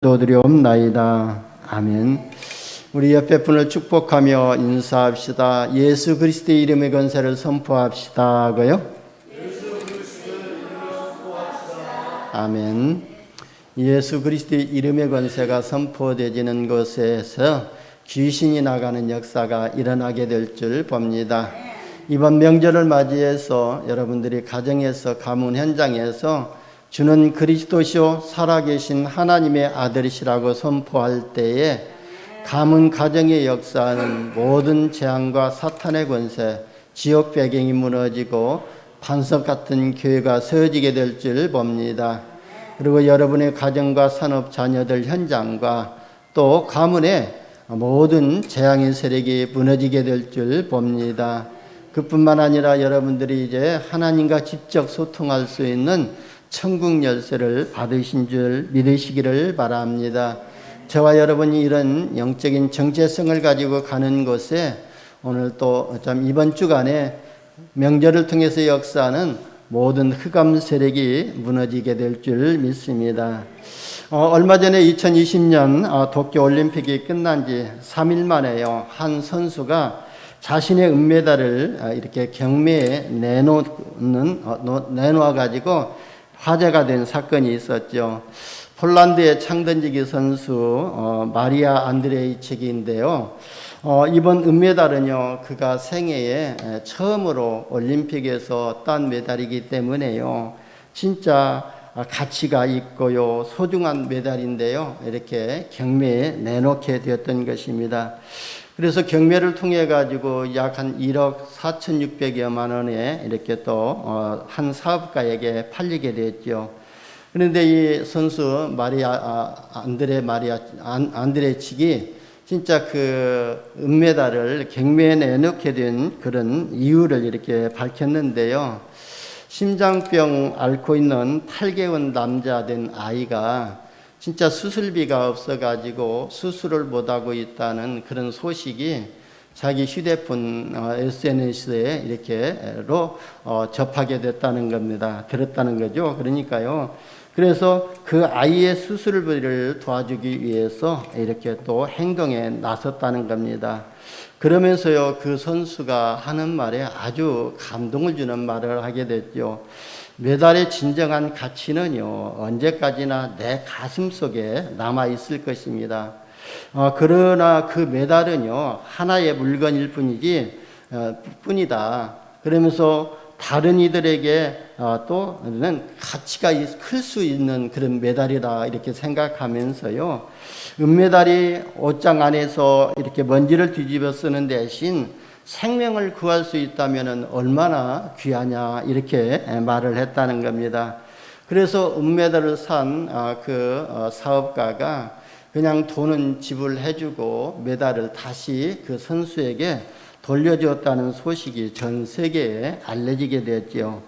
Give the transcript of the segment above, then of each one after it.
기도드리옵나이다. 아멘. 우리 옆에 분을 축복하며 인사합시다. 예수 그리스도의 이름의 권세를 선포합시다고요. 아멘. 예수 그리스도의 이름의 권세가 선포되지는 곳에서 귀신이 나가는 역사가 일어나게 될 줄 봅니다. 이번 명절을 맞이해서 여러분들이 가정에서 가문 현장에서 주는 그리스도시요 살아계신 하나님의 아들이시라고 선포할 때에 가문 가정의 역사는 모든 재앙과 사탄의 권세, 지옥 배경이 무너지고 반석 같은 교회가 세워지게 될 줄 봅니다. 그리고 여러분의 가정과 산업 자녀들 현장과 또 가문의 모든 재앙의 세력이 무너지게 될 줄 봅니다. 그뿐만 아니라 여러분들이 이제 하나님과 직접 소통할 수 있는 천국 열쇠를 받으신 줄 믿으시기를 바랍니다. 저와 여러분이 이런 영적인 정체성을 가지고 가는 곳에 오늘 또 이번 주간에 명절을 통해서 역사하는 모든 흑암 세력이 무너지게 될 줄 믿습니다. 얼마 전에 2020년 도쿄올림픽이 끝난 지 3일 만에요. 한 선수가 자신의 은메달을 이렇게 경매에 내놓아 가지고 화제가 된 사건이 있었죠. 폴란드의 창던지기 선수 마리아 안드레이치기인데요. 이번 은메달은요, 그가 생애에 처음으로 올림픽에서 딴 메달이기 때문에요, 진짜 가치가 있고요, 소중한 메달인데요, 이렇게 경매에 내놓게 되었던 것입니다. 그래서 경매를 통해 가지고 약 한 1억 4,600여만 원에 이렇게 또 한 사업가에게 팔리게 됐죠. 그런데 이 선수 안드레치기 진짜 그 은메달을 경매에 내놓게 된 그런 이유를 이렇게 밝혔는데요. 심장병 앓고 있는 8개월 남자 된 아이가 진짜 수술비가 없어가지고 수술을 못하고 있다는 그런 소식이 자기 휴대폰 SNS에 이렇게로 접하게 됐다는 겁니다. 들었다는 거죠. 그러니까요. 그래서 그 아이의 수술비를 도와주기 위해서 이렇게 또 행동에 나섰다는 겁니다. 그러면서요, 그 선수가 하는 말에 아주 감동을 주는 말을 하게 됐죠. 메달의 진정한 가치는요, 언제까지나 내 가슴 속에 남아 있을 것입니다. 그러나 그 메달은요, 하나의 물건일 뿐이다. 그러면서 다른 이들에게 또는 가치가 클 수 있는 그런 메달이다, 이렇게 생각하면서요, 은메달이 옷장 안에서 이렇게 먼지를 뒤집어 쓰는 대신 생명을 구할 수 있다면 얼마나 귀하냐, 이렇게 말을 했다는 겁니다. 그래서 은메달을 산 그 사업가가 그냥 돈은 지불해주고 메달을 다시 그 선수에게 돌려주었다는 소식이 전 세계에 알려지게 됐죠.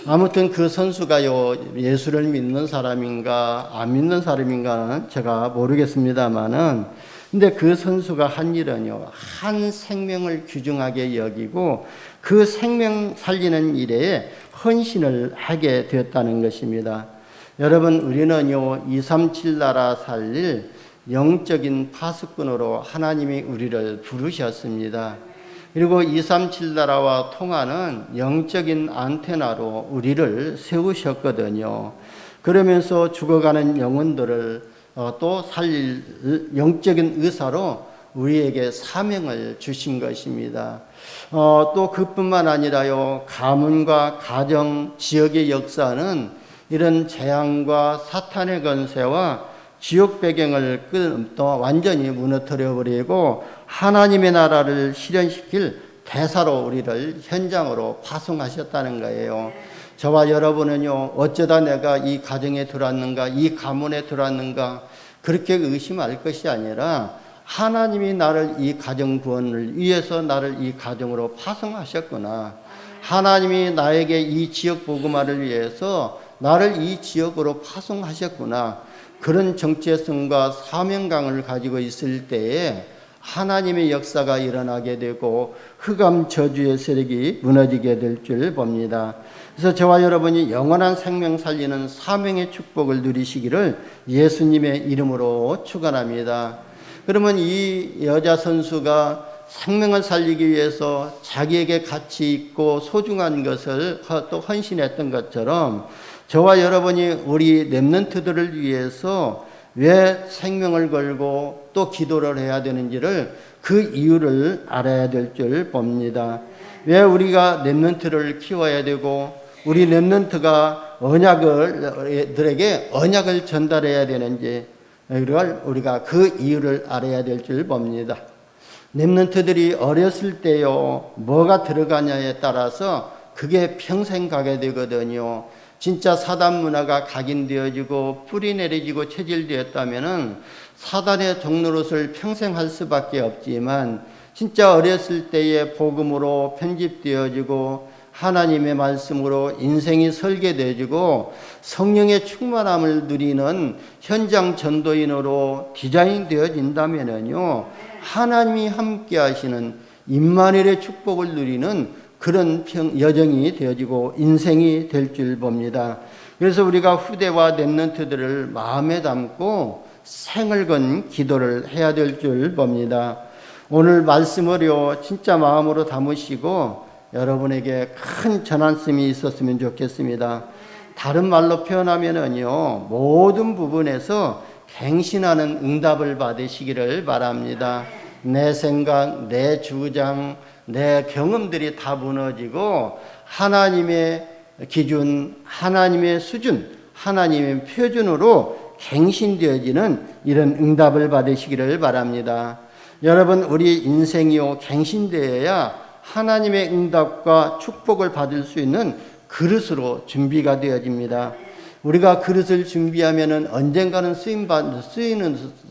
아무튼 그 선수가요, 예수를 믿는 사람인가 안 믿는 사람인가는 제가 모르겠습니다만은, 근데 그 선수가 한 일은요, 한 생명을 귀중하게 여기고 그 생명 살리는 일에 헌신을 하게 되었다는 것입니다. 여러분, 우리는요, 237 나라 살릴 영적인 파수꾼으로 하나님이 우리를 부르셨습니다. 그리고 237 나라와 통하는 영적인 안테나로 우리를 세우셨거든요. 그러면서 죽어가는 영혼들을 또 살릴 영적인 의사로 우리에게 사명을 주신 것입니다. 또 그뿐만 아니라요, 가문과 가정, 지역의 역사는 이런 재앙과 사탄의 권세와 지옥 배경을 또 완전히 무너뜨려 버리고 하나님의 나라를 실현시킬 대사로 우리를 현장으로 파송하셨다는 거예요. 저와 여러분은요, 어쩌다 내가 이 가정에 들어왔는가, 이 가문에 들어왔는가, 그렇게 의심할 것이 아니라 하나님이 나를 이 가정 구원을 위해서 나를 이 가정으로 파송하셨구나. 하나님이 나에게 이 지역 복음화를 위해서 나를 이 지역으로 파송하셨구나. 그런 정체성과 사명감을 가지고 있을 때에 하나님의 역사가 일어나게 되고 흑암 저주의 세력이 무너지게 될 줄 봅니다. 그래서 저와 여러분이 영원한 생명 살리는 사명의 축복을 누리시기를 예수님의 이름으로 축원합니다. 그러면 이 여자 선수가 생명을 살리기 위해서 자기에게 가치 있고 소중한 것을 또 헌신했던 것처럼 저와 여러분이 우리 렘넌트들을 위해서 왜 생명을 걸고 또 기도를 해야 되는지를 그 이유를 알아야 될 줄 봅니다. 왜 우리가 렘넌트를 키워야 되고 우리 렘넌트가 언약들에게 언약을 전달해야 되는지 이걸 우리가 그 이유를 알아야 될 줄 봅니다. 렘넌트들이 어렸을 때요 뭐가 들어가냐에 따라서 그게 평생 가게 되거든요. 진짜 사단 문화가 각인되어지고 뿌리 내려지고 체질되었다면은 사단의 종노릇을 평생 할 수밖에 없지만 진짜 어렸을 때의 복음으로 편집되어지고 하나님의 말씀으로 인생이 설계되어지고 성령의 충만함을 누리는 현장 전도인으로 디자인되어진다면은요 하나님이 함께 하시는 임마누엘의 축복을 누리는 그런 여정이 되어지고 인생이 될 줄 봅니다. 그래서 우리가 후대와 렘넌트들을 마음에 담고 생을 건 기도를 해야 될 줄 봅니다. 오늘 말씀을요 진짜 마음으로 담으시고 여러분에게 큰 전환점이 있었으면 좋겠습니다. 다른 말로 표현하면은요 모든 부분에서 갱신하는 응답을 받으시기를 바랍니다. 내 생각, 내 주장, 내 경험들이 다 무너지고 하나님의 기준, 하나님의 수준, 하나님의 표준으로 갱신되어지는 이런 응답을 받으시기를 바랍니다. 여러분 우리 인생이요 갱신되어야 하나님의 응답과 축복을 받을 수 있는 그릇으로 준비가 되어집니다. 우리가 그릇을 준비하면은 언젠가는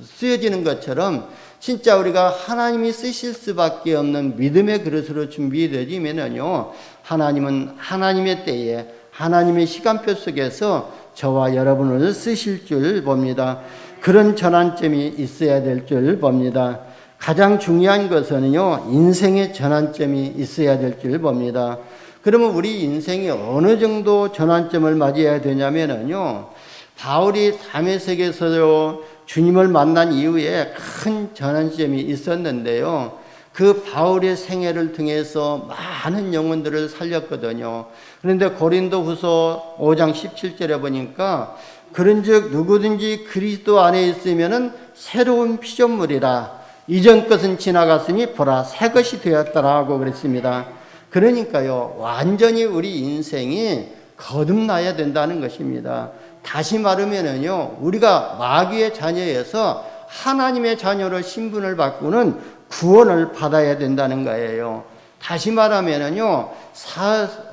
쓰여지는 것처럼 진짜 우리가 하나님이 쓰실 수밖에 없는 믿음의 그릇으로 준비되어지면은요 하나님은 하나님의 때에 하나님의 시간표 속에서 저와 여러분을 쓰실 줄 봅니다. 그런 전환점이 있어야 될 줄 봅니다. 가장 중요한 것은요 인생의 전환점이 있어야 될 줄 봅니다. 그러면 우리 인생이 어느 정도 전환점을 맞이해야 되냐면은요 바울이 다메섹에서요 주님을 만난 이후에 큰 전환점이 있었는데요 그 바울의 생애를 통해서 많은 영혼들을 살렸거든요. 그런데 고린도후서 5장 17절에 보니까 그런즉 누구든지 그리스도 안에 있으면은 새로운 피조물이라 이전 것은 지나갔으니 보라 새 것이 되었더라 고 그랬습니다. 그러니까요 완전히 우리 인생이 거듭나야 된다는 것입니다. 다시 말하면은요 우리가 마귀의 자녀에서 하나님의 자녀로 신분을 바꾸는 구원을 받아야 된다는 거예요. 다시 말하면은요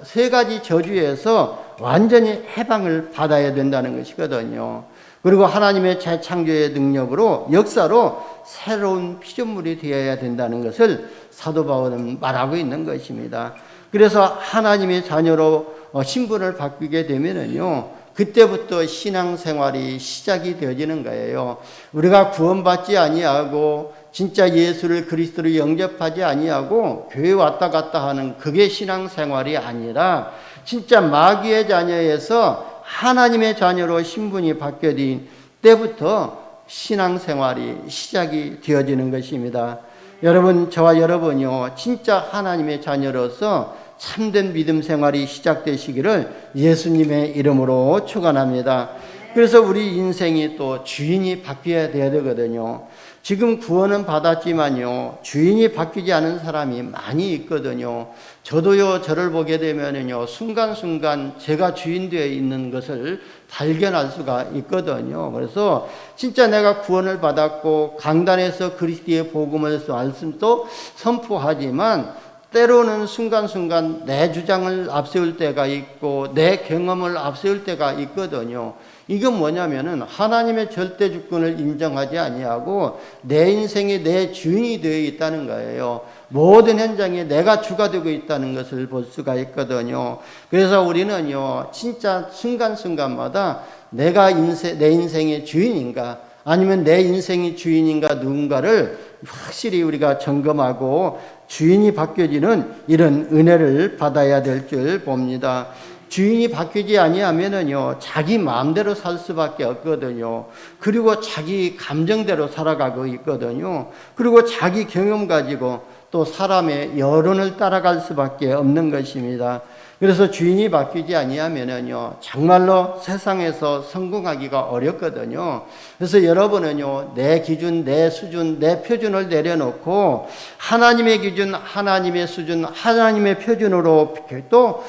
세 가지 저주에서 완전히 해방을 받아야 된다는 것이거든요. 그리고 하나님의 재창조의 능력으로 역사로 새로운 피조물이 되어야 된다는 것을 사도 바울은 말하고 있는 것입니다. 그래서 하나님의 자녀로 신분을 바뀌게 되면은요 그때부터 신앙생활이 시작이 되어지는 거예요. 우리가 구원받지 아니하고 진짜 예수를 그리스도로 영접하지 아니하고 교회 왔다 갔다 하는 그게 신앙생활이 아니라 진짜 마귀의 자녀에서 하나님의 자녀로 신분이 바뀌어진 때부터 신앙생활이 시작이 되어지는 것입니다. 여러분 저와 여러분이요 진짜 하나님의 자녀로서 참된 믿음 생활이 시작되시기를 예수님의 이름으로 축원합니다. 그래서 우리 인생이 또 주인이 바뀌어야 돼야 되거든요. 지금 구원은 받았지만요 주인이 바뀌지 않은 사람이 많이 있거든요. 저도요 저를 보게 되면요 순간순간 제가 주인 되어 있는 것을 발견할 수가 있거든요. 그래서 진짜 내가 구원을 받았고 강단에서 그리스도의 복음을 말씀도 선포하지만 때로는 순간순간 내 주장을 앞세울 때가 있고 내 경험을 앞세울 때가 있거든요. 이건 뭐냐면은 하나님의 절대 주권을 인정하지 아니하고 내 인생에 내 주인이 되어 있다는 거예요. 모든 현장에 내가 주가 되고 있다는 것을 볼 수가 있거든요. 그래서 우리는요 진짜 순간순간마다 내가 내 인생의 주인인가 아니면 내 인생이 주인인가 누군가를 확실히 우리가 점검하고 주인이 바뀌어지는 이런 은혜를 받아야 될 줄 봅니다. 주인이 바뀌지 아니하면은요, 자기 마음대로 살 수밖에 없거든요. 그리고 자기 감정대로 살아가고 있거든요. 그리고 자기 경험 가지고 또 사람의 여론을 따라갈 수밖에 없는 것입니다. 그래서 주인이 바뀌지 아니하면은요, 정말로 세상에서 성공하기가 어렵거든요. 그래서 여러분은요, 내 기준, 내 수준, 내 표준을 내려놓고 하나님의 기준, 하나님의 수준, 하나님의 표준으로 또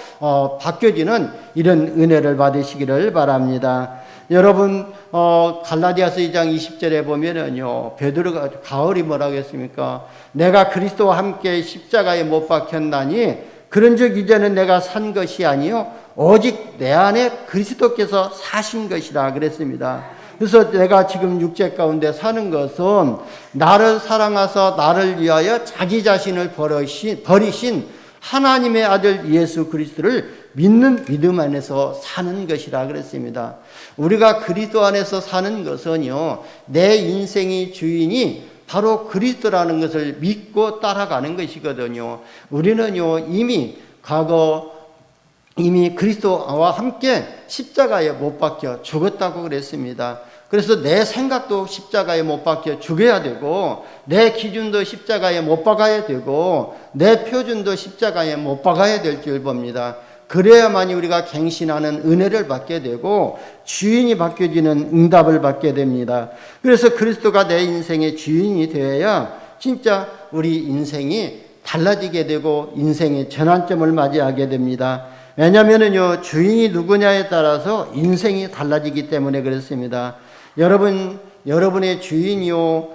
바뀌어지는 이런 은혜를 받으시기를 바랍니다. 여러분, 갈라디아서 2장 20절에 보면은요, 베드로가 가을이 뭐라고 했습니까? 내가 그리스도와 함께 십자가에 못 박혔나니 그런즉 이제는 내가 산 것이 아니요 오직 내 안에 그리스도께서 사신 것이다 그랬습니다. 그래서 내가 지금 육체 가운데 사는 것은 나를 사랑하사 나를 위하여 자기 자신을 버리신 하나님의 아들 예수 그리스도를 믿는 믿음 안에서 사는 것이라 그랬습니다. 우리가 그리스도 안에서 사는 것은요, 내 인생의 주인이 바로 그리스도라는 것을 믿고 따라가는 것이거든요. 우리는요, 이미 그리스도와 함께 십자가에 못 박혀 죽었다고 그랬습니다. 그래서 내 생각도 십자가에 못 박혀 죽여야 되고, 내 기준도 십자가에 못 박아야 되고, 내 표준도 십자가에 못 박아야 될 줄 봅니다. 그래야만이 우리가 갱신하는 은혜를 받게 되고 주인이 바뀌어지는 응답을 받게 됩니다. 그래서 그리스도가 내 인생의 주인이 되어야 진짜 우리 인생이 달라지게 되고 인생의 전환점을 맞이하게 됩니다. 왜냐하면요, 주인이 누구냐에 따라서 인생이 달라지기 때문에 그렇습니다. 여러분의 주인이요,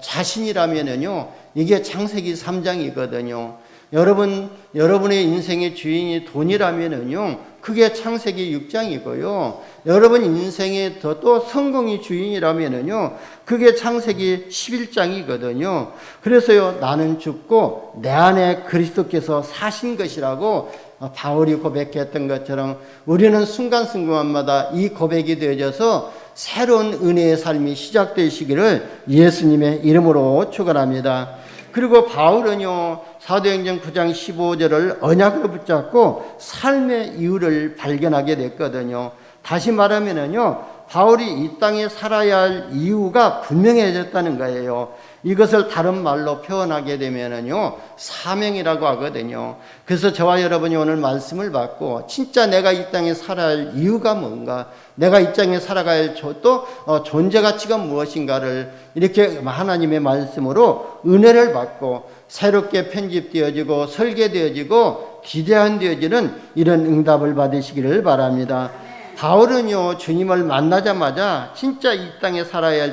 자신이라면요, 이게 창세기 3장이거든요. 여러분의 인생의 주인이 돈이라면은요, 그게 창세기 6장이고요. 여러분 인생의 또 성공이 주인이라면은요, 그게 창세기 11장이거든요. 그래서요, 나는 죽고 내 안에 그리스도께서 사신 것이라고 바울이 고백했던 것처럼 우리는 순간순간마다 이 고백이 되어져서 새로운 은혜의 삶이 시작되시기를 예수님의 이름으로 축원합니다. 그리고 바울은요, 사도행전 9장 15절을 언약으로 붙잡고 삶의 이유를 발견하게 됐거든요. 다시 말하면은요, 바울이 이 땅에 살아야 할 이유가 분명해졌다는 거예요. 이것을 다른 말로 표현하게 되면은요, 사명이라고 하거든요. 그래서 저와 여러분이 오늘 말씀을 받고 진짜 내가 이 땅에 살아야 할 이유가 뭔가, 내가 이 땅에 살아가야 할 존재 가치가 무엇인가를 이렇게 하나님의 말씀으로 은혜를 받고 새롭게 편집되어지고 설계되어지고 디자인되어지는 이런 응답을 받으시기를 바랍니다. 바울은요, 주님을 만나자마자 진짜 이 땅에 살아야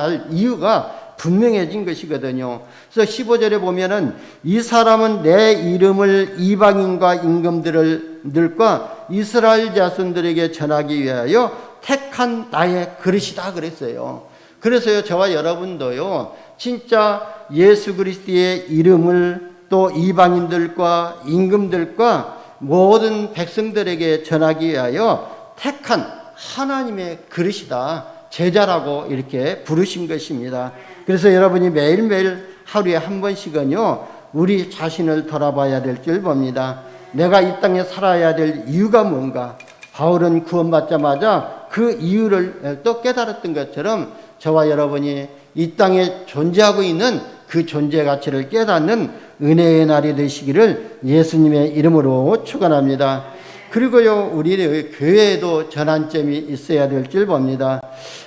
할 이유가 분명해진 것이거든요. 그래서 15절에 보면은 이 사람은 내 이름을 이방인과 임금들과 이스라엘 자손들에게 전하기 위하여 택한 나의 그릇이다 그랬어요. 그래서요, 저와 여러분도요, 진짜 예수 그리스도의 이름을 또 이방인들과 임금들과 모든 백성들에게 전하기 위하여 택한 하나님의 그릇이다, 제자라고 이렇게 부르신 것입니다. 그래서 여러분이 매일매일 하루에 한 번씩은요, 우리 자신을 돌아봐야 될 줄 봅니다. 내가 이 땅에 살아야 될 이유가 뭔가. 바울은 구원받자마자 그 이유를 또 깨달았던 것처럼 저와 여러분이 이 땅에 존재하고 있는 그 존재 가치를 깨닫는 은혜의 날이 되시기를 예수님의 이름으로 축원합니다. 그리고요, 우리 교회에도 전환점이 있어야 될 줄 봅니다.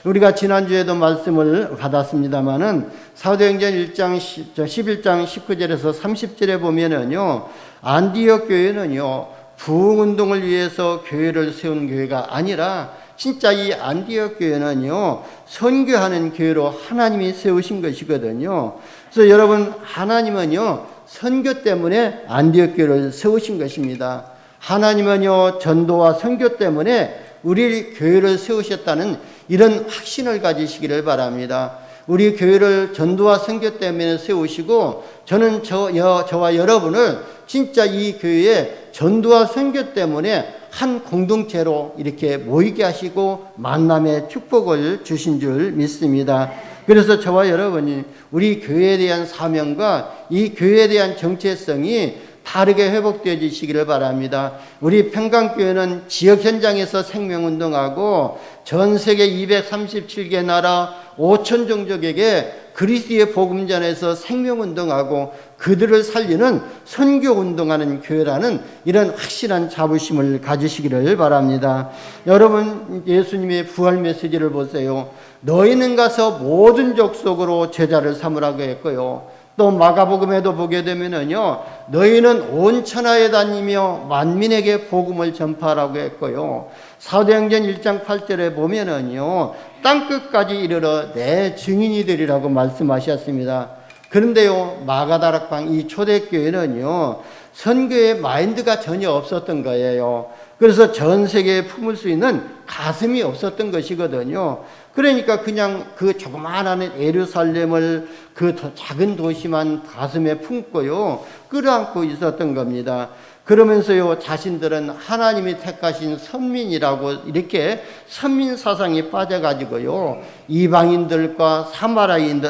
우리가 지난주에도 말씀을 받았습니다마는 사도행전 11장 19절에서 30절에 보면은요, 안디옥 교회는요, 부흥운동을 위해서 교회를 세운 교회가 아니라 진짜 이 안디옥 교회는요, 선교하는 교회로 하나님이 세우신 것이거든요. 그래서 여러분, 하나님은요, 선교 때문에 안디옥 교회를 세우신 것입니다. 하나님은요, 전도와 선교 때문에 우리 교회를 세우셨다는 이런 확신을 가지시기를 바랍니다. 우리 교회를 전도와 선교 때문에 세우시고, 저는 저와 여러분을 진짜 이 교회에 전도와 선교 때문에 한 공동체로 이렇게 모이게 하시고 만남의 축복을 주신 줄 믿습니다. 그래서 저와 여러분이 우리 교회에 대한 사명과 이 교회에 대한 정체성이 다르게 회복되어지시기를 바랍니다. 우리 평강교회는 지역 현장에서 생명운동하고 전 세계 237개 나라 5천 종족에게 그리스도의 복음 전해서 생명운동하고 그들을 살리는 선교운동하는 교회라는 이런 확실한 자부심을 가지시기를 바랍니다. 여러분, 예수님의 부활 메시지를 보세요. 너희는 가서 모든 족속으로 제자를 삼으라고 했고요. 또 마가복음에도 보게 되면은요, 너희는 온 천하에 다니며 만민에게 복음을 전파하라고 했고요. 사도행전 1장 8절에 보면은요, 땅끝까지 이르러 내 증인이 되리라고 말씀하셨습니다. 그런데요, 마가다락방 이 초대교회는요, 선교의 마인드가 전혀 없었던 거예요. 그래서 전 세계에 품을 수 있는 가슴이 없었던 것이거든요. 그러니까 그냥 그 조그마한 예루살렘을 그 작은 도시만 가슴에 품고요, 끌어안고 있었던 겁니다. 그러면서요, 자신들은 하나님이 택하신 선민이라고 이렇게 선민 사상에 빠져가지고요, 이방인들과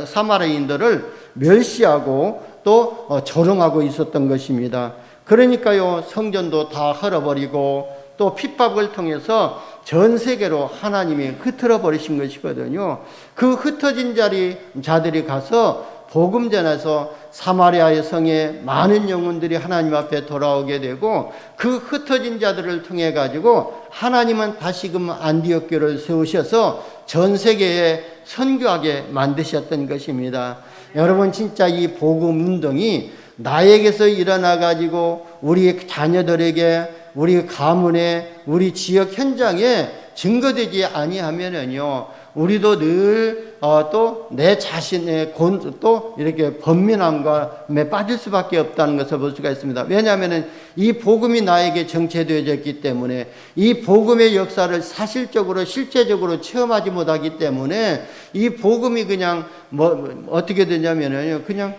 사마리아인들을 멸시하고 또 조롱하고 있었던 것입니다. 그러니까요, 성전도 다 헐어버리고 또 핍박을 통해서 전 세계로 하나님이 흩어져 버리신 것이거든요. 그 흩어진 자들이 가서 복음 전해서 사마리아의 성에 많은 영혼들이 하나님 앞에 돌아오게 되고, 그 흩어진 자들을 통해 가지고 하나님은 다시금 안디옥 교회를 세우셔서 전 세계에 선교하게 만드셨던 것입니다. 여러분, 진짜 이 복음 운동이 나에게서 일어나 가지고 우리 자녀들에게, 우리 가문에, 우리 지역 현장에 증거되지 아니하면은요, 우리도 늘 또 내 자신의 또 이렇게 번민함에 빠질 수밖에 없다는 것을 볼 수가 있습니다. 왜냐하면은 이 복음이 나에게 정체되어졌기 때문에, 이 복음의 역사를 사실적으로 실제적으로 체험하지 못하기 때문에 이 복음이 그냥 어떻게 되냐면은요, 그냥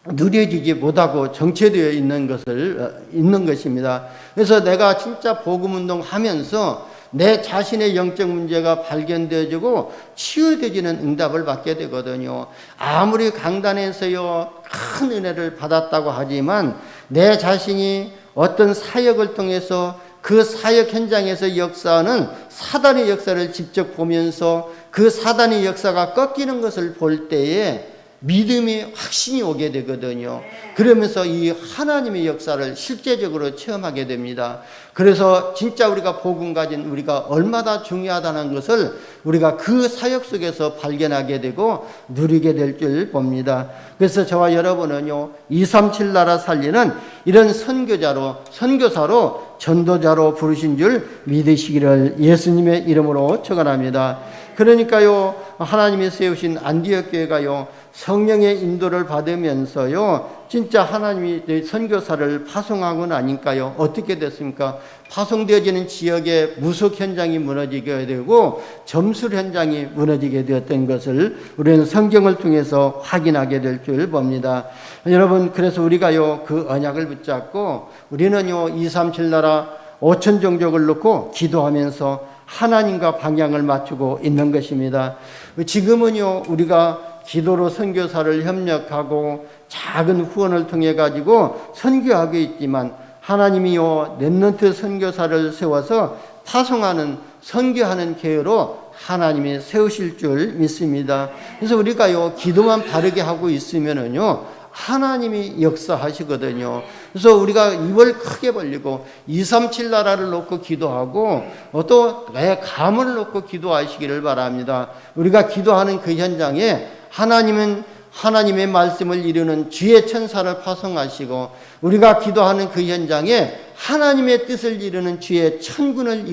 누려지지 못하고 정체되어 있는 것입니다. 그래서 내가 진짜 복음운동 하면서 내 자신의 영적 문제가 발견되어지고 치유되지는 응답을 받게 되거든요. 아무리 강단에서요, 큰 은혜를 받았다고 하지만 내 자신이 어떤 사역을 통해서 그 사역 현장에서 역사하는 사단의 역사를 직접 보면서 그 사단의 역사가 꺾이는 것을 볼 때에 믿음이 확신이 오게 되거든요. 그러면서 이 하나님의 역사를 실제적으로 체험하게 됩니다. 그래서 진짜 우리가 복음 가진 우리가 얼마나 중요하다는 것을 우리가 그 사역 속에서 발견하게 되고 누리게 될 줄 봅니다. 그래서 저와 여러분은요, 237 나라 살리는 이런 선교사로 전도자로 부르신 줄 믿으시기를 예수님의 이름으로 축원합니다. 그러니까요, 하나님이 세우신 안디옥 교회가요, 성령의 인도를 받으면서요, 진짜 하나님이 선교사를 파송하고 나니까요, 어떻게 됐습니까? 파송되어지는 지역의 무속 현장이 무너지게 되고 점술 현장이 무너지게 되었던 것을 우리는 성경을 통해서 확인하게 될 줄 봅니다. 여러분, 그래서 우리가요, 그 언약을 붙잡고 우리는요, 237 나라 5천 종족을 놓고 기도하면서 하나님과 방향을 맞추고 있는 것입니다. 지금은요, 우리가 기도로 선교사를 협력하고 작은 후원을 통해 가지고 선교하고 있지만, 하나님이요, 렘넌트 선교사를 세워서 파송하는, 선교하는 계획으로 하나님이 세우실 줄 믿습니다. 그래서 우리가요, 기도만 바르게 하고 있으면은요, 하나님이 역사하시거든요. 그래서 우리가 입을 크게 벌리고 237 나라를 놓고 기도하고 또 내 가문을 놓고 기도하시기를 바랍니다. 우리가 기도하는 그 현장에 하나님은 하나님의 말씀을 이루는 주의 천사를 파송하시고, 우리가 기도하는 그 현장에 하나님의 뜻을 이루는 주의 천군을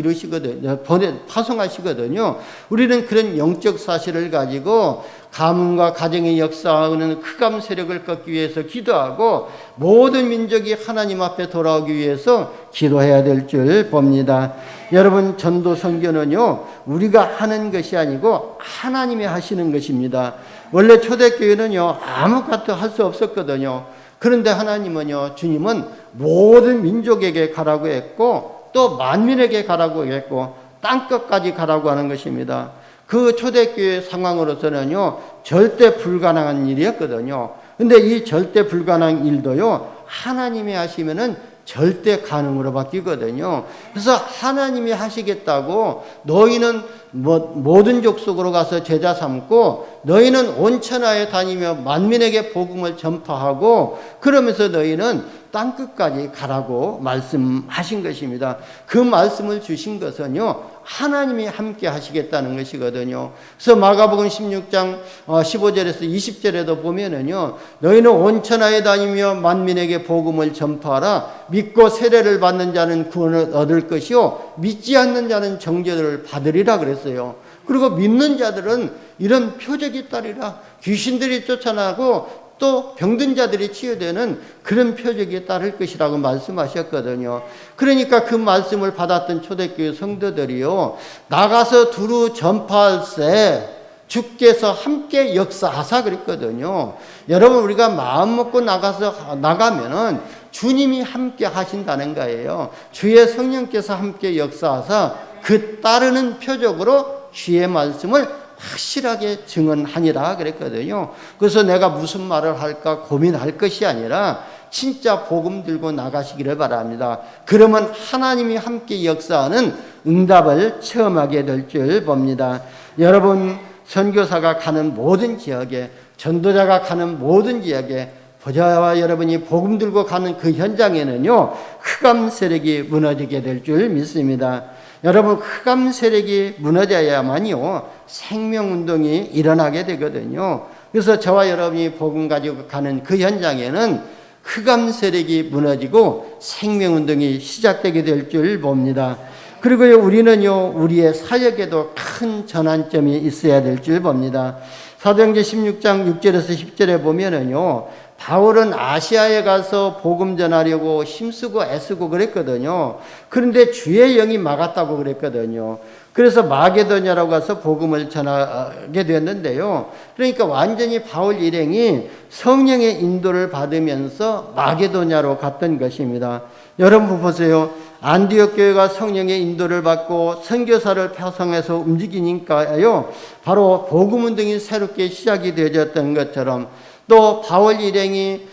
파송하시거든요. 우리는 그런 영적 사실을 가지고 가문과 가정의 역사하는 흑암 세력을 꺾기 위해서 기도하고 모든 민족이 하나님 앞에 돌아오기 위해서 기도해야 될 줄 봅니다. 여러분, 전도 선교는요, 우리가 하는 것이 아니고 하나님이 하시는 것입니다. 원래 초대교회는요, 아무것도 할 수 없었거든요. 그런데 하나님은요, 주님은 모든 민족에게 가라고 했고 또 만민에게 가라고 했고 땅끝까지 가라고 하는 것입니다. 그 초대교회 상황으로서는요, 절대 불가능한 일이었거든요. 근데 이 절대 불가능한 일도요, 하나님이 하시면은 절대 가능으로 바뀌거든요. 그래서 하나님이 하시겠다고 너희는 모든 족속으로 가서 제자 삼고 너희는 온 천하에 다니며 만민에게 복음을 전파하고 그러면서 너희는 땅끝까지 가라고 말씀하신 것입니다. 그 말씀을 주신 것은요, 하나님이 함께 하시겠다는 것이거든요. 그래서 마가복음 16장 15절에서 20절에도 보면은요, 너희는 온 천하에 다니며 만민에게 복음을 전파하라. 믿고 세례를 받는 자는 구원을 얻을 것이요 믿지 않는 자는 정죄를 받으리라 그랬어요. 그리고 믿는 자들은 이런 표적이 따르리라. 귀신들이 쫓아나고 또 병든 자들이 치유되는 그런 표적이 따를 것이라고 말씀하셨거든요. 그러니까 그 말씀을 받았던 초대교회 성도들이요, 나가서 두루 전파할세 주께서 함께 역사하사 그랬거든요. 여러분, 우리가 마음 먹고 나가면은 주님이 함께 하신다는 거예요. 주의 성령께서 함께 역사하사 그 따르는 표적으로 주의 말씀을 확실하게 증언하니라 그랬거든요. 그래서 내가 무슨 말을 할까 고민할 것이 아니라 진짜 복음 들고 나가시기를 바랍니다. 그러면 하나님이 함께 역사하는 응답을 체험하게 될 줄 봅니다. 여러분, 선교사가 가는 모든 지역에, 전도자가 가는 모든 지역에, 저와 여러분이 복음 들고 가는 그 현장에는요, 흑암 세력이 무너지게 될 줄 믿습니다. 여러분, 흑암 세력이 무너져야만요, 생명운동이 일어나게 되거든요. 그래서 저와 여러분이 복음 가지고 가는 그 현장에는 흑암 세력이 무너지고 생명운동이 시작되게 될 줄 봅니다. 그리고요, 우리는요, 우리의 사역에도 큰 전환점이 있어야 될 줄 봅니다. 사도행전 16장 6절에서 10절에 보면은요, 바울은 아시아에 가서 복음 전하려고 힘쓰고 애쓰고 그랬거든요. 그런데 주의 영이 막았다고 그랬거든요. 그래서 마게도냐라고 가서 복음을 전하게 됐는데요. 그러니까 완전히 바울 일행이 성령의 인도를 받으면서 마게도냐로 갔던 것입니다. 여러분 보세요. 안디옥 교회가 성령의 인도를 받고 선교사를 파송해서 움직이니까요, 바로 복음 운동이 새롭게 시작이 되어졌던 것처럼 또 바울 일행이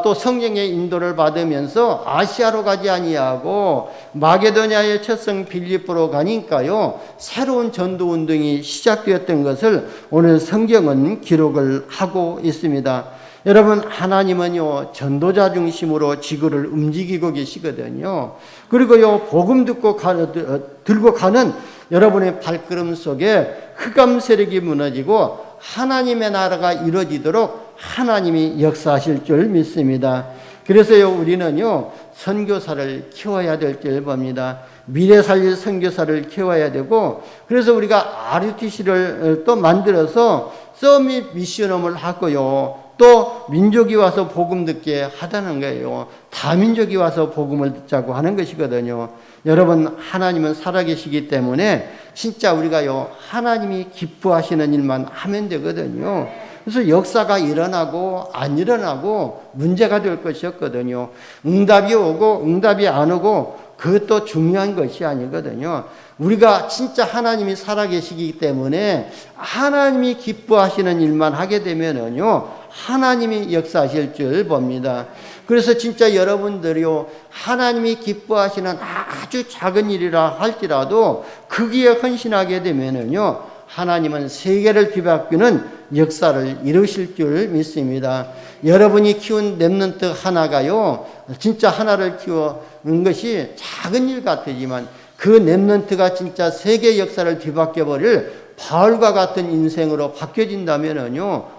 또 성령의 인도를 받으면서 아시아로 가지 아니하고 마게도냐의 첫성 빌립보로 가니까요, 새로운 전도 운동이 시작되었던 것을 오늘 성경은 기록을 하고 있습니다. 여러분, 하나님은요, 전도자 중심으로 지구를 움직이고 계시거든요. 그리고요, 복음 들고 가는 여러분의 발걸음 속에 흑암 세력이 무너지고 하나님의 나라가 이루어지도록 하나님이 역사하실 줄 믿습니다. 그래서요, 우리는요, 선교사를 키워야 될 줄 봅니다. 미래 살릴 선교사를 키워야 되고, 그래서 우리가 RUTC를 또 만들어서 서밋 미션홈을 하고요, 또 민족이 와서 복음 듣게 하다는 거예요. 다민족이 와서 복음을 듣자고 하는 것이거든요. 여러분, 하나님은 살아계시기 때문에 진짜 우리가요, 하나님이 기뻐하시는 일만 하면 되거든요. 그래서 역사가 일어나고 안 일어나고 문제가 될 것이었거든요. 응답이 오고 응답이 안 오고 그것도 중요한 것이 아니거든요. 우리가 진짜 하나님이 살아계시기 때문에 하나님이 기뻐하시는 일만 하게 되면은요, 하나님이 역사하실 줄 봅니다. 그래서 진짜 여러분들이요, 하나님이 기뻐하시는 아주 작은 일이라 할지라도 거기에 헌신하게 되면은요, 하나님은 세계를 뒤바꾸는 역사를 이루실 줄 믿습니다. 여러분이 키운 렘넌트 하나가요, 진짜 하나를 키우는 것이 작은 일 같지만 그 렘넌트가 진짜 세계 역사를 뒤바뀌어버릴 바울과 같은 인생으로 바뀌어진다면은요,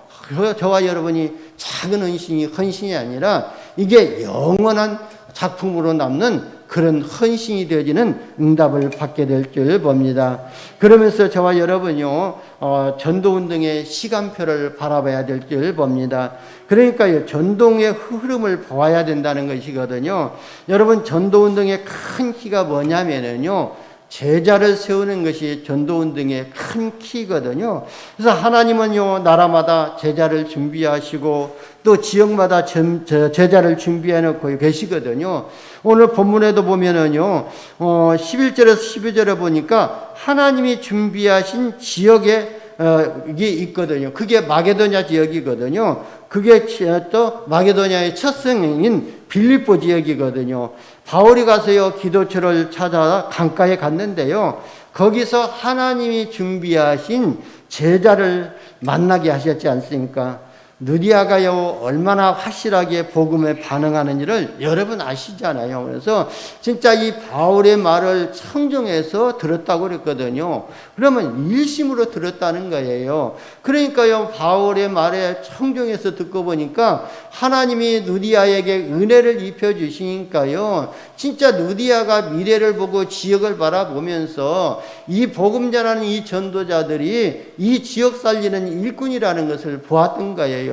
저와 여러분이 작은 헌신이 아니라 이게 영원한 작품으로 남는 그런 헌신이 되어지는 응답을 받게 될 줄 봅니다. 그러면서 저와 여러분이요, 전도운동의 시간표를 바라봐야 될 줄 봅니다. 그러니까 전동의 흐름을 보아야 된다는 것이거든요. 여러분, 전도운동의 큰 키가 뭐냐면요, 제자를 세우는 것이 전도운동의 큰 키거든요. 그래서 하나님은요, 나라마다 제자를 준비하시고 또 지역마다 제자를 준비해 놓고 계시거든요. 오늘 본문에도 보면은요, 11절에서 12절에 보니까 하나님이 준비하신 지역에 이게 있거든요. 그게 마게도냐 지역이거든요. 그게 또 마게도냐의 첫 성인 빌립보 지역이거든요. 바울이 가서요, 기도처를 찾아 강가에 갔는데요. 거기서 하나님이 준비하신 제자를 만나게 하셨지 않습니까? 느디아가요, 얼마나 확실하게 복음에 반응하는지를 여러분 아시잖아요. 그래서 진짜 이 바울의 말을 청정해서 들었다고 그랬거든요. 그러면 일심으로 들었다는 거예요. 그러니까요, 바울의 말에 청정해서 듣고 보니까 하나님이 느디아에게 은혜를 입혀주시니까요, 진짜 느디아가 미래를 보고 지역을 바라보면서 이 복음 전하는 이 전도자들이 이 지역 살리는 일꾼이라는 것을 보았던 거예요.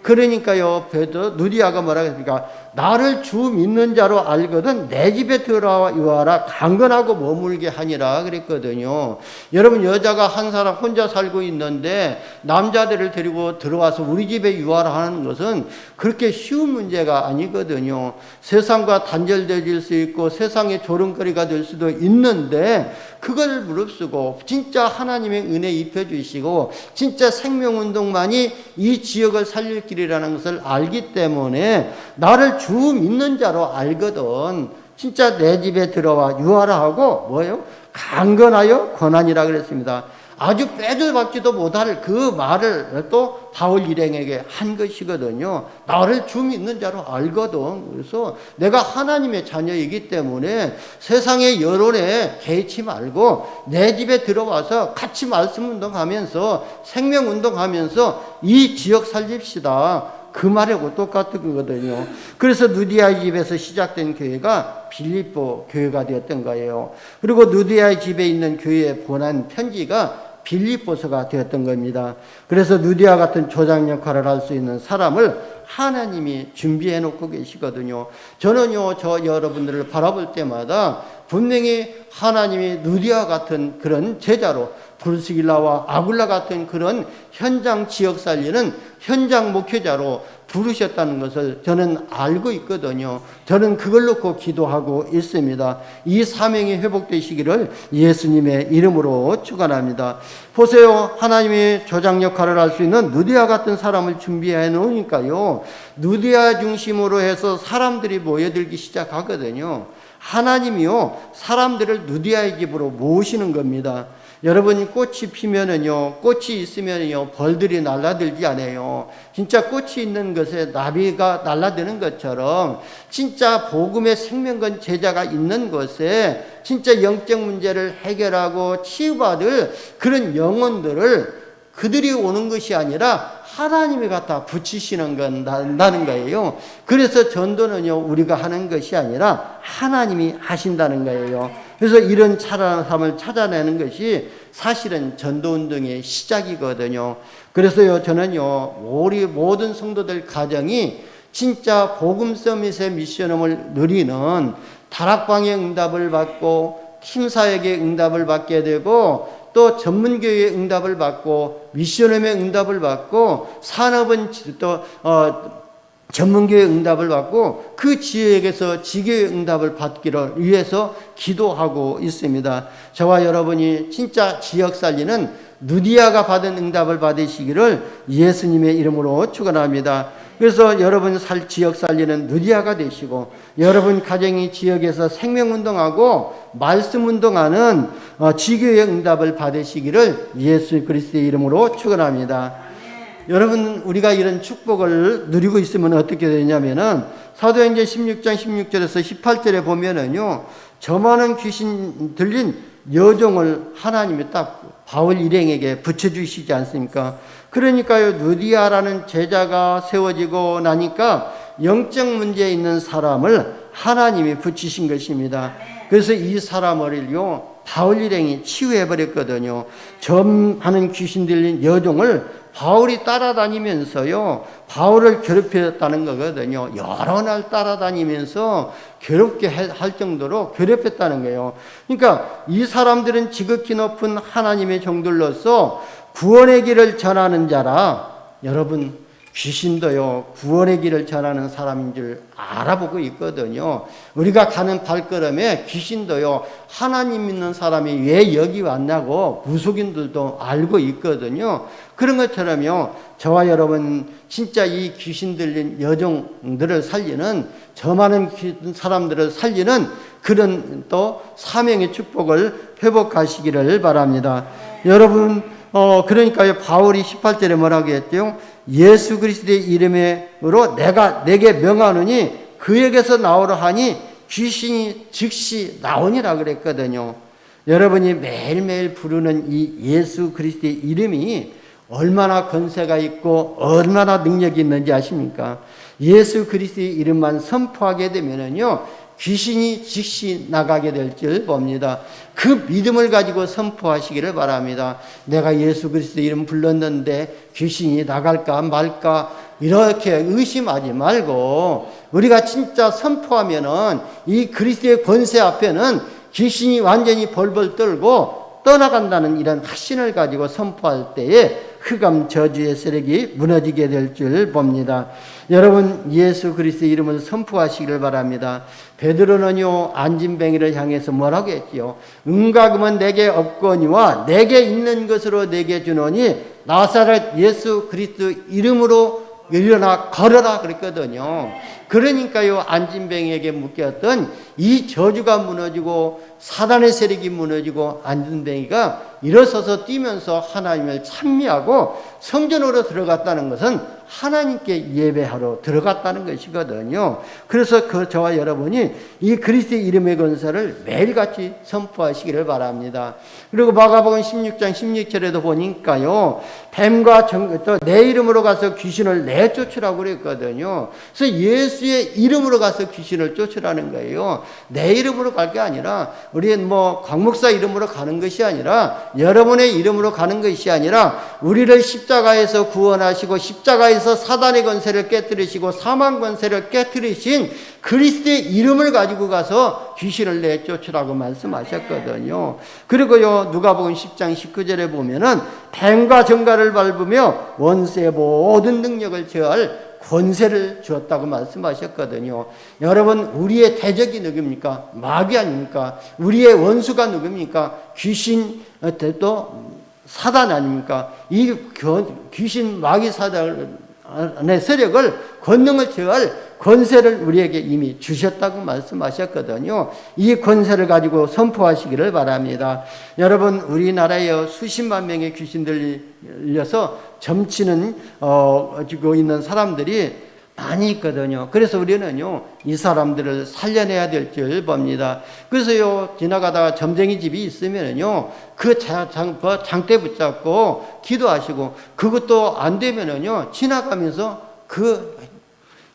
그러니까요, 느디아가 뭐라고 했습니까? 나를 주 믿는 자로 알거든 내 집에 들어와라 강건하고 머물게 하니라 그랬거든요. 여러분, 여자가 한 사람 혼자 살고 있는데 남자들을 데리고 들어와서 우리 집에 유하라는 것은 그렇게 쉬운 문제가 아니거든요. 세상과 단절될 수 있고 세상의 조롱거리가 될 수도 있는데 그걸 무릅쓰고 진짜 하나님의 은혜 입혀주시고 진짜 생명운동만이 이 지역을 살릴 길이라는 것을 알기 때문에 나를 주 믿는 자로 알거든 진짜 내 집에 들어와 유하라 하고 뭐예요? 강건하여 권한이라 그랬습니다. 아주 빼들박지도 못할 그 말을 또 바울 일행에게 한 것이거든요. 나를 주 믿는 자로 알거든. 그래서 내가 하나님의 자녀이기 때문에 세상의 여론에 개의치 말고 내 집에 들어와서 같이 말씀 운동하면서 생명 운동하면서 이 지역 살립시다. 그 말하고 똑같은 거거든요. 그래서 느디아의 집에서 시작된 교회가 빌립보 교회가 되었던 거예요. 그리고 느디아의 집에 있는 교회에 보낸 편지가 빌립보서가 되었던 겁니다. 그래서 느디아 같은 조장 역할을 할 수 있는 사람을 하나님이 준비해 놓고 계시거든요. 저는요, 여러분들을 바라볼 때마다 분명히 하나님이 느디아 같은 그런 제자로 브루스길라와 아굴라 같은 그런 현장 지역 살리는 현장 목회자로 부르셨다는 것을 저는 알고 있거든요. 저는 그걸 놓고 기도하고 있습니다. 이 사명이 회복되시기를 예수님의 이름으로 축원합니다. 보세요. 하나님이 조장 역할을 할 수 있는 느디아 같은 사람을 준비해 놓으니까요, 느디아 중심으로 해서 사람들이 모여들기 시작하거든요. 하나님이요, 사람들을 느디아의 집으로 모으시는 겁니다. 여러분, 꽃이 피면은요, 꽃이 있으면요, 벌들이 날아들지 않아요. 진짜 꽃이 있는 것에 나비가 날아드는 것처럼 진짜 복음의 생명건 제자가 있는 곳에 진짜 영적 문제를 해결하고 치유받을 그런 영혼들을 그들이 오는 것이 아니라 하나님이 갖다 붙이시는 건다는 거예요. 그래서 전도는요, 우리가 하는 것이 아니라 하나님이 하신다는 거예요. 그래서 이런 사람을 찾아내는 것이 사실은 전도운동의 시작이거든요. 그래서요, 저는요, 우리 모든 성도들 가정이 진짜 복음 서밋의 미션홈을 누리는 다락방의 응답을 받고 팀사역의 응답을 받게 되고 또 전문교회의 응답을 받고 미션홈의 응답을 받고 산업은 또 전문교회 응답을 받고 그 지역에서 지교회 응답을 받기를 위해서 기도하고 있습니다. 저와 여러분이 진짜 지역 살리는 느디아가 받은 응답을 받으시기를 예수님의 이름으로 축원합니다. 그래서 여러분 지역 살리는 느디아가 되시고 여러분 가정이 지역에서 생명운동하고 말씀운동하는 지교의 응답을 받으시기를 예수 그리스도의 이름으로 축원합니다. 여러분, 우리가 이런 축복을 누리고 있으면 어떻게 되냐면은 사도행전 16장 16절에서 18절에 보면은요, 저 많은 귀신 들린 여종을 하나님이 딱 바울 일행에게 붙여주시지 않습니까? 그러니까요, 느디아라는 제자가 세워지고 나니까 영적 문제에 있는 사람을 하나님이 붙이신 것입니다. 그래서 이 사람을요, 바울 일행이 치유해버렸거든요. 점하는 귀신 들린 여종을 바울이 따라다니면서요, 바울을 괴롭혔다는 거거든요. 여러 날 따라다니면서 괴롭게 할 정도로 괴롭혔다는 거예요. 그러니까 이 사람들은 지극히 높은 하나님의 종들로서 구원의 길을 전하는 자라, 여러분, 귀신도요, 구원의 길을 전하는 사람인 줄 알아보고 있거든요. 우리가 가는 발걸음에 귀신도요, 하나님 믿는 사람이 왜 여기 왔냐고 무속인들도 알고 있거든요. 그런 것처럼요, 저와 여러분, 진짜 이 귀신 들린 여종들을 살리는, 저 많은 사람들을 살리는 그런 또 사명의 축복을 회복하시기를 바랍니다. 여러분, 그러니까요, 바울이 18절에 뭐라고 했죠? 예수 그리스도의 이름으로 내게 명하노니 그에게서 나오라 하니 귀신이 즉시 나오니라 그랬거든요. 여러분이 매일매일 부르는 이 예수 그리스도의 이름이 얼마나 권세가 있고 얼마나 능력이 있는지 아십니까? 예수 그리스도의 이름만 선포하게 되면은요, 귀신이 즉시 나가게 될 줄 봅니다. 그 믿음을 가지고 선포하시기를 바랍니다. 내가 예수 그리스도 이름 불렀는데 귀신이 나갈까 말까 이렇게 의심하지 말고, 우리가 진짜 선포하면은 이 그리스도의 권세 앞에는 귀신이 완전히 벌벌 떨고 떠나간다는 이런 확신을 가지고 선포할 때에 흑암 저주의 세력이 무너지게 될 줄 봅니다. 여러분, 예수 그리스도의 이름을 선포하시기를 바랍니다. 베드로는요, 안진뱅이를 향해서 뭐라고 했지요? 은과 금은 내게 없거니와 내게 있는 것으로 내게 주노니 나사렛 예수 그리스도 이름으로 일어나 걸어라 그랬거든요. 그러니까요, 안진뱅이에게 묶였던 이 저주가 무너지고 사단의 세력이 무너지고 안진뱅이가 일어서서 뛰면서 하나님을 찬미하고 성전으로 들어갔다는 것은 하나님께 예배하러 들어갔다는 것이거든요. 그래서 저와 여러분이 이 그리스도의 이름의 권세를 매일같이 선포하시기를 바랍니다. 그리고 마가복음 16장 16절에도 보니까요, 뱀과 또 내 이름으로 가서 귀신을 내쫓으라고 그랬거든요. 그래서 예수의 이름으로 가서 귀신을 쫓으라는 거예요. 내 이름으로 갈 게 아니라, 우리는 광목사 이름으로 가는 것이 아니라, 여러분의 이름으로 가는 것이 아니라, 우리를 십자가에서 구원하시고 십자가에서 사단의 권세를 깨뜨리시고 사망 권세를 깨뜨리신 그리스도의 이름을 가지고 가서 귀신을 내쫓으라고 말씀하셨거든요. 그리고요, 누가복음 10장 19절에 보면은 뱀과 정갈을 밟으며 원수의 모든 능력을 제어할 권세를 주었다고 말씀하셨거든요. 여러분, 우리의 대적이 누굽니까? 마귀 아닙니까? 우리의 원수가 누굽니까? 귀신, 또 사단 아닙니까? 이 귀신 마귀 사단의 세력을, 권능을 제어할 권세를 우리에게 이미 주셨다고 말씀하셨거든요. 이 권세를 가지고 선포하시기를 바랍니다. 여러분, 우리나라에 수십만 명의 귀신 들려서 점치는 지고 있는 사람들이 많이 있거든요. 그래서 우리는요, 이 사람들을 살려내야 될 줄 봅니다. 그래서요, 지나가다가 점쟁이 집이 있으면은요, 그 장대 붙잡고 기도하시고, 그것도 안 되면은요, 지나가면서 그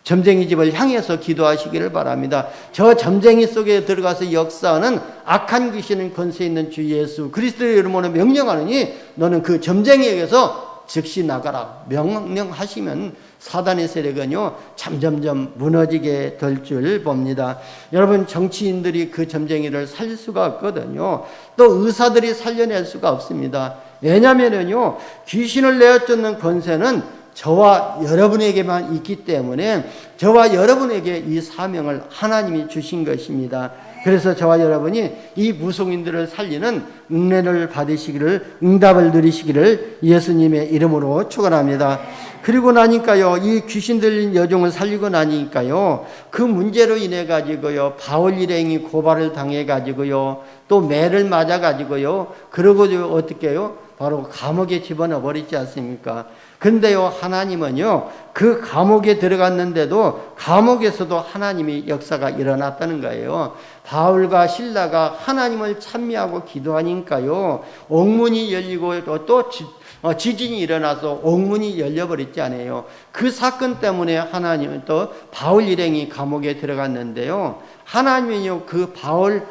점쟁이 집을 향해서 기도하시기를 바랍니다. 저 점쟁이 속에 들어가서 역사하는 악한 귀신은 권세 있는 주 예수 그리스도의 이름으로 명령하느니 너는 그 점쟁이에게서 즉시 나가라 명령하시면 사단의 세력은요, 점점점 무너지게 될 줄 봅니다. 여러분, 정치인들이 그 점쟁이를 살릴 수가 없거든요. 또 의사들이 살려낼 수가 없습니다. 왜냐면은요, 귀신을 내어쫓는 권세는 저와 여러분에게만 있기 때문에 저와 여러분에게 이 사명을 하나님이 주신 것입니다. 그래서 저와 여러분이 이 무속인들을 살리는 은혜를 받으시기를, 응답을 누리시기를 예수님의 이름으로 축원합니다. 그리고 나니까요, 이 귀신 들린 여종을 살리고 나니까요, 그 문제로 인해 가지고요, 바울 일행이 고발을 당해 가지고요, 또 매를 맞아 가지고요, 그러고 어떻게 해요? 바로 감옥에 집어넣어 버리지 않습니까? 근데요, 하나님은요, 그 감옥에 들어갔는데도 감옥에서도 하나님이 역사가 일어났다는 거예요. 바울과 실라가 하나님을 찬미하고 기도하니까요, 옥문이 열리고 또 지진이 일어나서 옥문이 열려버렸지 않아요. 그 사건 때문에 하나님은 또 바울 일행이 감옥에 들어갔는데요, 하나님은요, 그 바울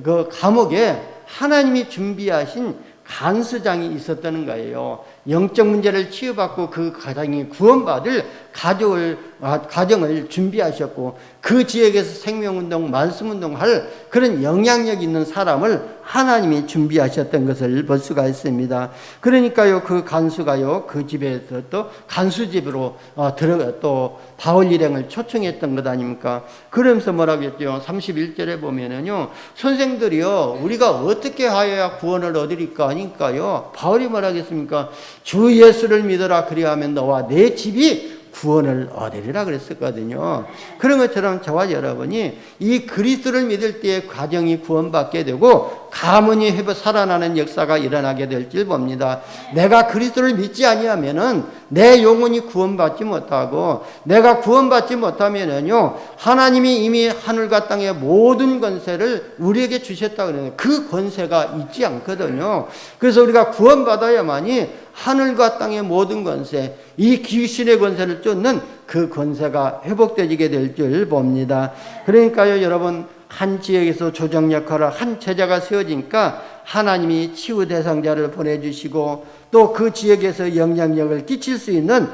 그 감옥에 하나님이 준비하신 간수장이 있었다는 거예요. 영적 문제를 치유받고 그 가정이 구원받을 가정을 준비하셨고, 그 지역에서 생명운동, 말씀운동 할 그런 영향력 있는 사람을 하나님이 준비하셨던 것을 볼 수가 있습니다. 그러니까요, 그 간수가요, 그 집에서 또 간수집으로 들어가 또 바울 일행을 초청했던 것 아닙니까? 그러면서 뭐라고 했죠? 31절에 보면은요, 선생들이요, 우리가 어떻게 하여야 구원을 얻으리까 하니까요, 바울이 뭐라고 했습니까? 주 예수를 믿어라, 그리하면 너와 내 집이 구원을 얻으리라 그랬었거든요. 그런 것처럼 저와 여러분이 이 그리스도를 믿을 때에 가정이 구원받게 되고 가문이 살아나는 역사가 일어나게 될 줄 봅니다. 내가 그리스도를 믿지 아니하면은 내 영혼이 구원받지 못하고, 내가 구원받지 못하면은요, 하나님이 이미 하늘과 땅의 모든 권세를 우리에게 주셨다고 그러는데 그 권세가 있지 않거든요. 그래서 우리가 구원받아야만이 하늘과 땅의 모든 권세, 이 귀신의 권세를 쫓는 그 권세가 회복되게 될 줄 봅니다. 그러니까요, 여러분, 한 지역에서 조정 역할을 한 제자가 세워지니까 하나님이 치유 대상자를 보내주시고 또 그 지역에서 영향력을 끼칠 수 있는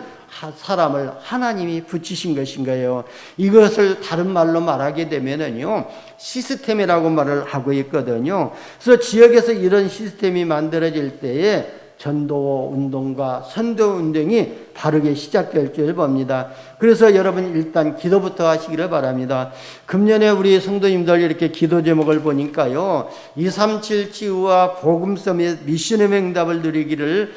사람을 하나님이 붙이신 것인 거예요. 이것을 다른 말로 말하게 되면은요, 시스템이라고 말을 하고 있거든요. 그래서 지역에서 이런 시스템이 만들어질 때에 전도 운동과 선도 운동이 바르게 시작될 줄 봅니다. 그래서 여러분 일단 기도부터 하시기를 바랍니다. 금년에 우리 성도님들 이렇게 기도 제목을 보니까요, 237 치유와 복음서 및 미션의 응답을 누리기를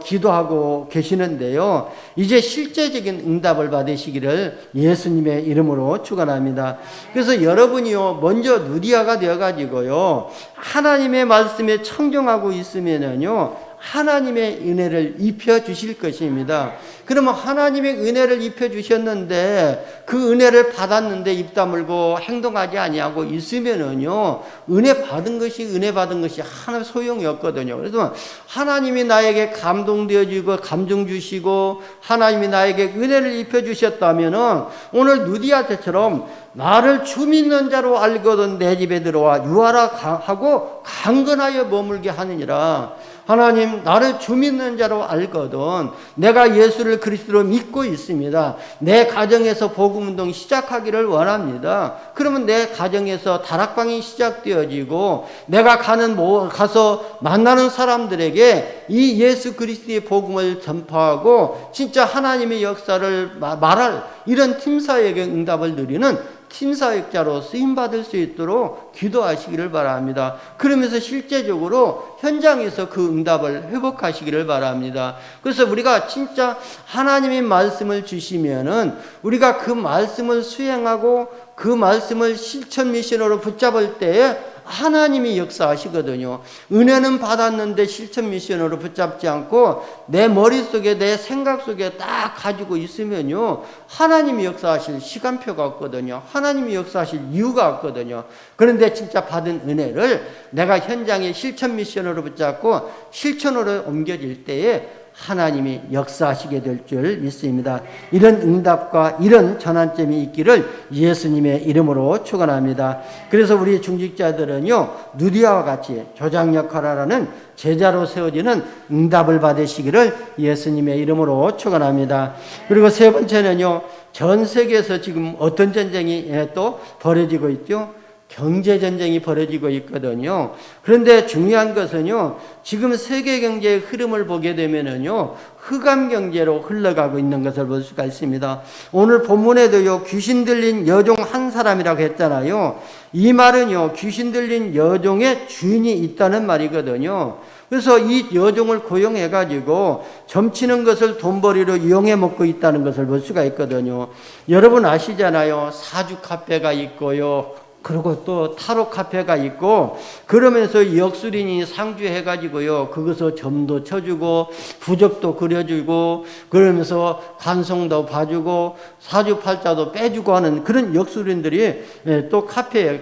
기도하고 계시는데요, 이제 실제적인 응답을 받으시기를 예수님의 이름으로 축원합니다. 그래서 여러분이요, 먼저 누리아가 되어가지고요, 하나님의 말씀에 청종하고 있으면은요, 하나님의 은혜를 입혀 주실 것입니다. 그러면 하나님의 은혜를 입혀 주셨는데 그 은혜를 받았는데 입 다물고 행동하지 아니하고 있으면은요, 은혜 받은 것이 하나 소용이 없거든요. 그래서 하나님이 나에게 감동되어지고 감정 주시고 하나님이 나에게 은혜를 입혀 주셨다면은 오늘 누디아 때처럼 나를 주 믿는 자로 알거든 내 집에 들어와 유하라 하고 강건하여 머물게 하느니라. 하나님, 나를 주 믿는 자로 알거든 내가 예수를 그리스도로 믿고 있습니다. 내 가정에서 복음운동 시작하기를 원합니다. 그러면 내 가정에서 다락방이 시작되어지고 내가 가서 만나는 사람들에게 이 예수 그리스도의 복음을 전파하고 진짜 하나님의 역사를 말할 이런 팀사역의 응답을 누리는 팀사역자로 쓰임받을 수 있도록 기도하시기를 바랍니다. 그러면서 실제적으로 현장에서 그 응답을 회복하시기를 바랍니다. 그래서 우리가 진짜 하나님의 말씀을 주시면은 우리가 그 말씀을 수행하고 그 말씀을 실천 미션으로 붙잡을 때에 하나님이 역사하시거든요. 은혜는 받았는데 실천 미션으로 붙잡지 않고 내 머릿속에 내 생각 속에 딱 가지고 있으면요, 하나님이 역사하실 시간표가 없거든요. 하나님이 역사하실 이유가 없거든요. 그런데 진짜 받은 은혜를 내가 현장에 실천 미션으로 붙잡고 실천으로 옮겨질 때에 하나님이 역사하시게 될 줄 믿습니다. 이런 응답과 이런 전환점이 있기를 예수님의 이름으로 축원합니다. 그래서 우리 중직자들은요, 누디아와 같이 조장 역할을 하는 제자로 세워지는 응답을 받으시기를 예수님의 이름으로 축원합니다. 그리고 세 번째는요, 전 세계에서 지금 어떤 전쟁이 또 벌어지고 있죠? 경제전쟁이 벌어지고 있거든요. 그런데 중요한 것은요, 지금 세계 경제의 흐름을 보게 되면은요, 흑암 경제로 흘러가고 있는 것을 볼 수가 있습니다. 오늘 본문에도요, 귀신 들린 여종 한 사람이라고 했잖아요. 이 말은요, 귀신 들린 여종의 주인이 있다는 말이거든요. 그래서 이 여종을 고용해가지고 점치는 것을 돈벌이로 이용해 먹고 있다는 것을 볼 수가 있거든요. 여러분 아시잖아요. 사주 카페가 있고요. 그리고 또 타로 카페가 있고, 그러면서 역술인이 상주해가지고요, 거기서 점도 쳐주고 부적도 그려주고 그러면서 관성도 봐주고 사주팔자도 빼주고 하는 그런 역술인들이 또 카페에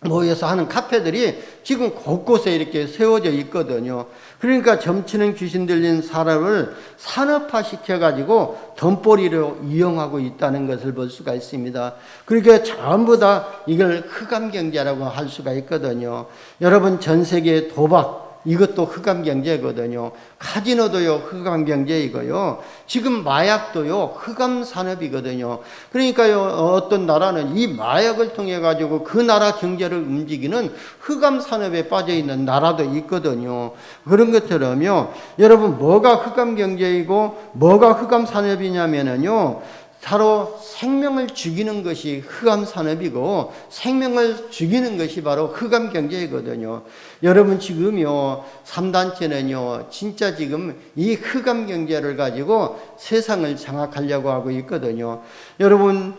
모여서 하는 카페들이 지금 곳곳에 이렇게 세워져 있거든요. 그러니까 점치는 귀신 들린 사람을 산업화 시켜가지고 돈벌이로 이용하고 있다는 것을 볼 수가 있습니다. 그러니까 전부 다 이걸 흑암경제라고 할 수가 있거든요. 여러분, 전 세계 도박, 이것도 흑암경제거든요. 카지노도요, 흑암경제이고요. 지금 마약도요, 흑암산업이거든요. 그러니까요, 어떤 나라는 이 마약을 통해 가지고 그 나라 경제를 움직이는 흑암산업에 빠져 있는 나라도 있거든요. 그런 것처럼요, 여러분, 뭐가 흑암경제이고 뭐가 흑암산업이냐면요, 바로 생명을 죽이는 것이 흑암산업이고 생명을 죽이는 것이 바로 흑암경제이거든요. 여러분, 지금요 3단체는요 진짜 지금 이 흑암경제를 가지고 세상을 장악하려고 하고 있거든요. 여러분,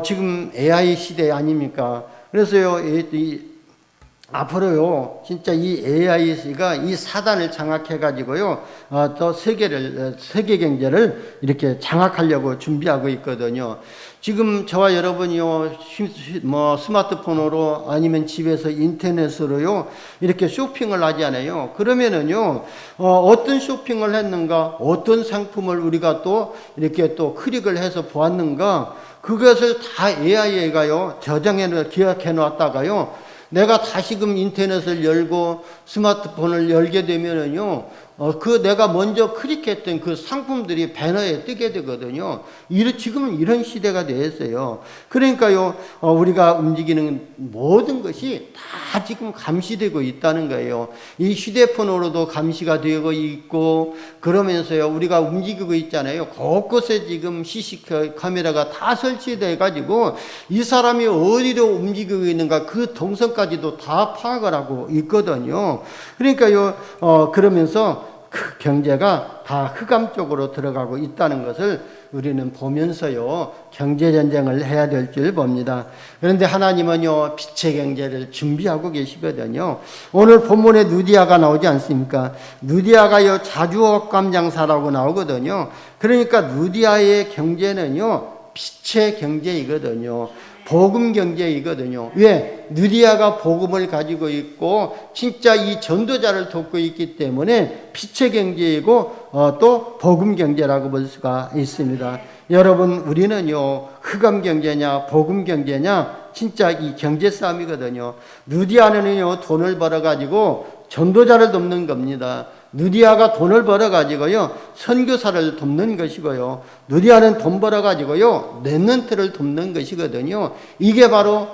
지금 AI 시대 아닙니까? 그래서요 앞으로요 진짜 이 AI가 이 사단을 장악해 가지고요 또 세계 경제를 이렇게 장악하려고 준비하고 있거든요. 지금 저와 여러분이요 스마트폰으로 아니면 집에서 인터넷으로요 이렇게 쇼핑을 하잖아요. 그러면은요 어떤 쇼핑을 했는가, 어떤 상품을 우리가 또 이렇게 또 클릭을 해서 보았는가, 그것을 다 AI가요 저장해 기억해 놨다가요 내가 다시금 인터넷을 열고 스마트폰을 열게 되면은요, 그 내가 먼저 클릭했던 그 상품들이 배너에 뜨게 되거든요. 지금은 이런 시대가 되었어요. 그러니까요, 우리가 움직이는 모든 것이 다 지금 감시되고 있다는 거예요. 이 휴대폰으로도 감시가 되고 있고, 그러면서요, 우리가 움직이고 있잖아요. 곳곳에 지금 CC 카메라가 다 설치돼 가지고, 이 사람이 어디로 움직이고 있는가 그 동선까지도 다 파악을 하고 있거든요. 그러니까요, 그러면서 그 경제가 다 흑암 쪽으로 들어가고 있다는 것을 우리는 보면서요 경제전쟁을 해야 될 줄 봅니다. 그런데 하나님은요 빛의 경제를 준비하고 계시거든요. 오늘 본문에 누디아가 나오지 않습니까? 누디아가요 자주옥감 장사라고 나오거든요. 그러니까 누디아의 경제는요 빛의 경제이거든요. 복음 경제이거든요. 왜? 누디아가 복음을 가지고 있고 진짜 이 전도자를 돕고 있기 때문에 빛의 경제이고 또 복음 경제라고 볼 수가 있습니다. 여러분, 우리는요 흑암 경제냐 복음 경제냐 진짜 이 경제 싸움이거든요. 누디아는요 돈을 벌어 가지고 전도자를 돕는 겁니다. 누디아가 돈을 벌어 가지고요 선교사를 돕는 것이고요, 누디아는 돈 벌어 가지고요 렘넌트를 돕는 것이거든요. 이게 바로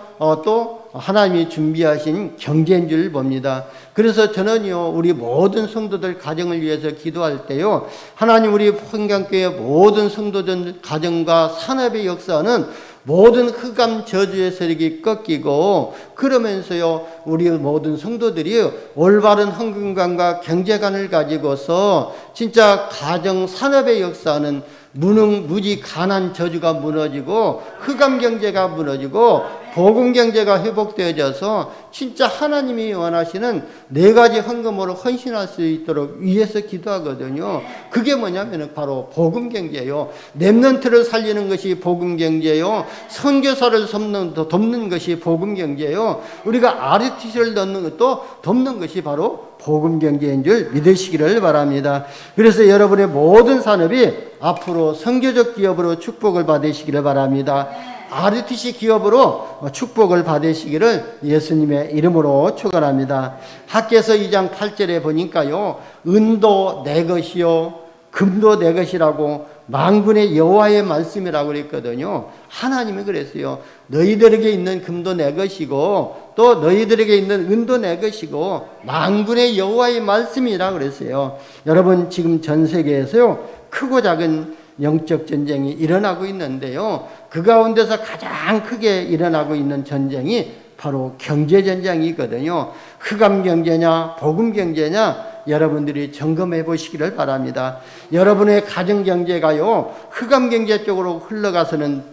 또 하나님이 준비하신 경제인 줄 봅니다. 그래서 저는요 우리 모든 성도들 가정을 위해서 기도할 때요, 하나님 우리 평강교회 모든 성도들 가정과 산업의 역사는 모든 흑암 저주의 세력이 꺾이고, 그러면서요 우리 모든 성도들이 올바른 헌금관과 경제관을 가지고서 진짜 가정 산업의 역사는 무능 무지 가난 저주가 무너지고 흑암 경제가 무너지고 복음 경제가 회복되어져서 진짜 하나님이 원하시는 4가지 헌금으로 헌신할 수 있도록 위해서 기도하거든요. 그게 뭐냐면 바로 복음 경제예요. 렘넌트를 살리는 것이 복음 경제요. 선교사를 돕는 것이 복음 경제요. 우리가 RTC를 넣는 것도 돕는 것이 바로 복음 경제인 줄 믿으시기를 바랍니다. 그래서 여러분의 모든 산업이 앞으로 선교적 기업으로 축복을 받으시기를 바랍니다. RTC 기업으로 축복을 받으시기를 예수님의 이름으로 축원합니다. 학개서 2장 8절에 보니까요, 은도 내 것이요 금도 내 것이라고 만군의 여호와의 말씀이라고 그랬거든요. 하나님이 그랬어요. 너희들에게 있는 금도 내 것이고 또 너희들에게 있는 은도 내 것이고 만군의 여호와의 말씀이라고 그랬어요. 여러분, 지금 전 세계에서요 크고 작은 영적 전쟁이 일어나고 있는데요, 그 가운데서 가장 크게 일어나고 있는 전쟁이 바로 경제전쟁이거든요. 흑암 경제냐 복음 경제냐 여러분들이 점검해 보시기를 바랍니다. 여러분의 가정 경제가요 흑암 경제 쪽으로 흘러가서는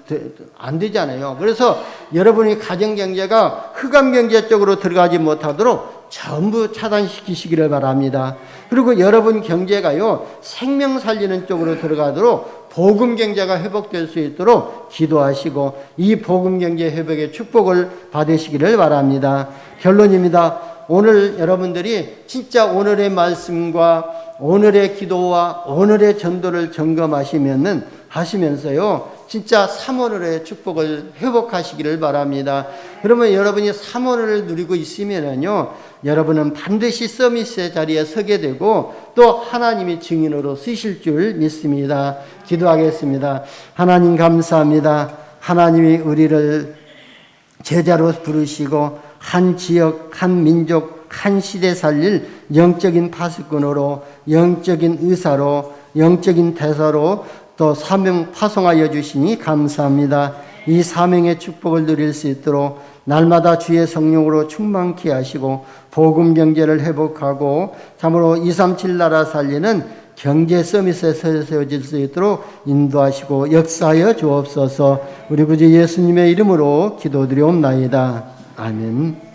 안 되잖아요. 그래서 여러분의 가정 경제가 흑암 경제 쪽으로 들어가지 못하도록 전부 차단시키시기를 바랍니다. 그리고 여러분 경제가요, 생명 살리는 쪽으로 들어가도록 복음 경제가 회복될 수 있도록 기도하시고 이 복음 경제 회복의 축복을 받으시기를 바랍니다. 결론입니다. 오늘 여러분들이 진짜 오늘의 말씀과 오늘의 기도와 오늘의 전도를 하시면서요, 진짜 3월의 축복을 회복하시기를 바랍니다. 그러면 여러분이 3월을 누리고 있으면요, 여러분은 반드시 서밋의 자리에 서게 되고 또 하나님이 증인으로 쓰실 줄 믿습니다. 기도하겠습니다. 하나님 감사합니다. 하나님이 우리를 제자로 부르시고 한 지역, 한 민족, 한 시대 살릴 영적인 파수꾼으로, 영적인 의사로, 영적인 대사로 또 사명 파송하여 주시니 감사합니다. 이 사명의 축복을 누릴 수 있도록 날마다 주의 성령으로 충만케 하시고 복음 경제를 회복하고 참으로 237 나라 살리는 경제 서밋에 세워질 수 있도록 인도하시고 역사하여 주옵소서. 우리 구주 예수님의 이름으로 기도드리옵나이다. 아멘.